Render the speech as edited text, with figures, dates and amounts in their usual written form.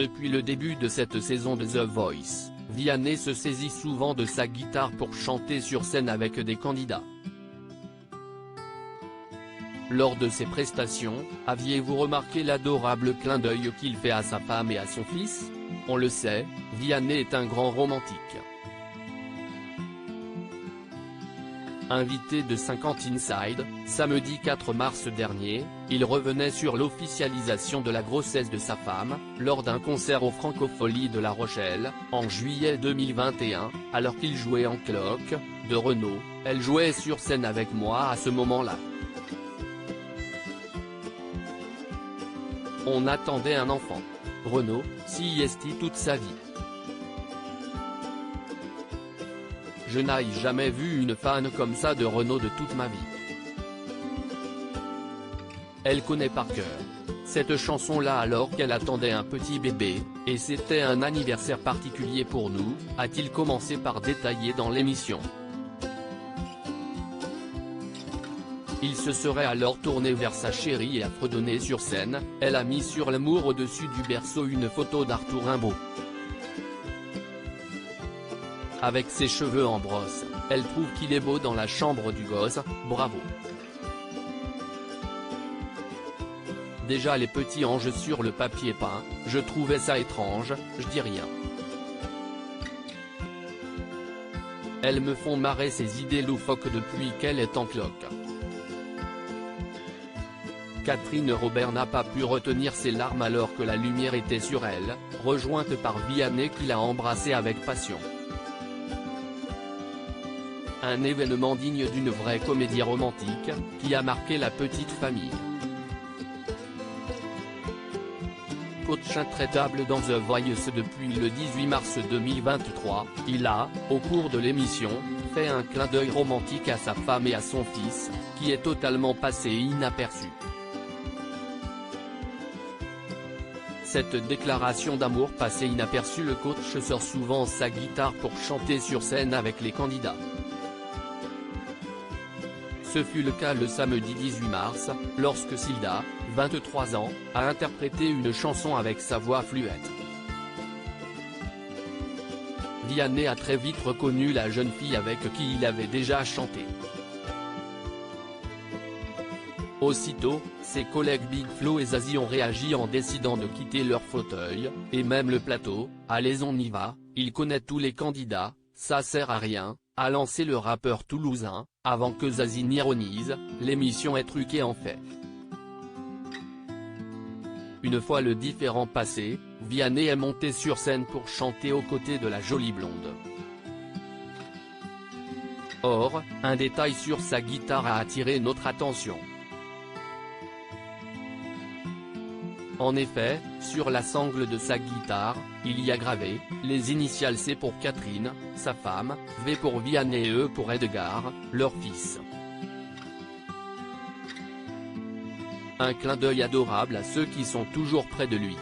Depuis le début de cette saison de The Voice, Vianney se saisit souvent de sa guitare pour chanter sur scène avec des candidats. Lors de ses prestations, aviez-vous remarqué l'adorable clin d'œil qu'il fait à sa femme et à son fils? On le sait, Vianney est un grand romantique. Invité de 50 Inside, samedi 4 mars dernier, il revenait sur l'officialisation de la grossesse de sa femme, lors d'un concert au Francophonie de La Rochelle, en juillet 2021, alors qu'il jouait en cloque, de Renaud. Elle jouait sur scène avec moi à ce moment-là. On attendait un enfant. Renaud, si est toute sa vie. Je n'ai jamais vu une fan comme ça de Renaud de toute ma vie. Elle connaît par cœur cette chanson-là alors qu'elle attendait un petit bébé, et c'était un anniversaire particulier pour nous, a-t-il commencé par détailler dans l'émission. Il se serait alors tourné vers sa chérie et a fredonné sur scène. Elle a mis sur l'amour au-dessus du berceau une photo d'Arthur Rimbaud. Avec ses cheveux en brosse, elle trouve qu'il est beau dans la chambre du gosse, bravo. Déjà les petits anges sur le papier peint, je trouvais ça étrange, je dis rien. Elles me font marrer ces idées loufoques depuis qu'elle est en cloque. Catherine Robert n'a pas pu retenir ses larmes alors que la lumière était sur elle, rejointe par Vianney qui l'a embrassée avec passion. Un événement digne d'une vraie comédie romantique, qui a marqué la petite famille. Coach intraitable dans The Voice depuis le 18 mars 2023, il a, au cours de l'émission, fait un clin d'œil romantique à sa femme et à son fils, qui est totalement passé inaperçu. Cette déclaration d'amour passée inaperçue, le coach sort souvent sa guitare pour chanter sur scène avec les candidats. Ce fut le cas le samedi 18 mars, lorsque Silda, 23 ans, a interprété une chanson avec sa voix fluette. Vianney a très vite reconnu la jeune fille avec qui il avait déjà chanté. Aussitôt, ses collègues Big Flo et Zazie ont réagi en décidant de quitter leur fauteuil, et même le plateau. Allez on y va, il connaît tous les candidats, ça sert à rien, a lancé le rappeur toulousain, avant que Zazie n'ironise, l'émission est truquée en fait. Une fois le différend passé, Vianney est monté sur scène pour chanter aux côtés de la jolie blonde. Or, un détail sur sa guitare a attiré notre attention. En effet, sur la sangle de sa guitare, il y a gravé, les initiales C pour Catherine, sa femme, V pour Vianney et E pour Edgar, leur fils. Un clin d'œil adorable à ceux qui sont toujours près de lui.